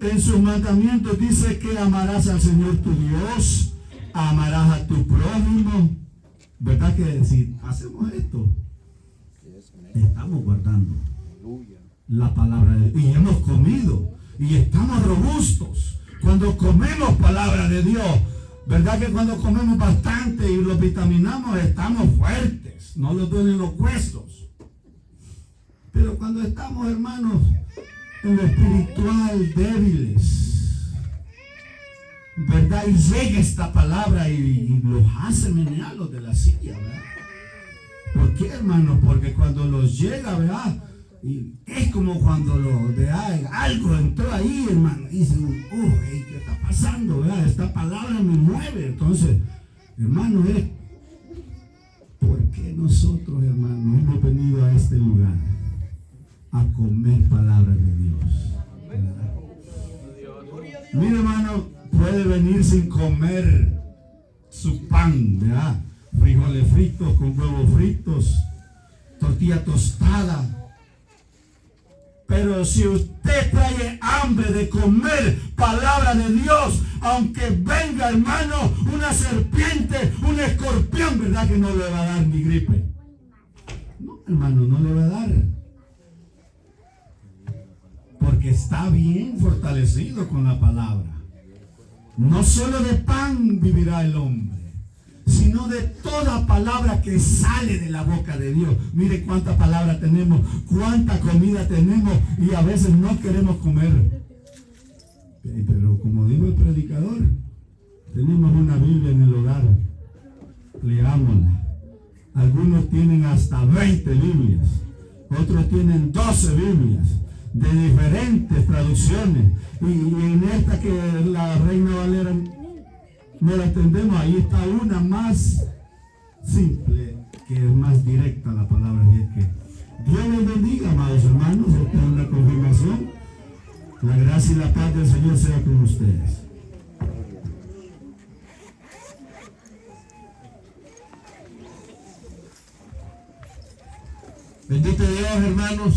en sus mandamientos dice que amarás al Señor tu Dios, amarás a tu prójimo. ¿Verdad que si hacemos esto, estamos guardando la palabra de Dios? Y hemos comido y estamos robustos cuando comemos palabra de Dios. ¿Verdad que cuando comemos bastante y lo vitaminamos estamos fuertes? No nos duelen los huesos. Pero cuando estamos, hermanos, en lo espiritual débiles, ¿verdad? Y llega esta palabra y los hace menearlos de la silla, ¿verdad? ¿Por qué, hermanos? Porque cuando los llega, ¿verdad? Y es como cuando algo entró ahí, hermano, y dicen, ¿qué está pasando? ¿Verdad? Esta palabra me mueve. Entonces, hermano, ¿por qué nosotros, hermano, hemos venido a este lugar a comer palabra de Dios? ¿Verdad? Mira, hermano, puede venir sin comer su pan, ¿verdad? Frijoles fritos con huevos fritos, tortilla tostada. Pero si usted trae hambre de comer palabra de Dios, aunque venga, hermano, una serpiente, un escorpión, ¿verdad que no le va a dar ni gripe? No, hermano, no le va a dar. Porque está bien fortalecido con la palabra. No solo de pan vivirá el hombre, sino de toda palabra que sale de la boca de Dios. Mire cuánta palabra tenemos, cuánta comida tenemos, y a veces no queremos comer. Pero como dijo el predicador, tenemos una Biblia en el hogar, leámosla. Algunos tienen hasta 20 Biblias, otros tienen 12 Biblias de diferentes traducciones, y en esta que la Reina Valera no la entendemos, ahí está una más simple, que es más directa la palabra. Y es que Dios les bendiga, amados hermanos. Esta es una confirmación. La gracia y la paz del Señor sea con ustedes. hermanos,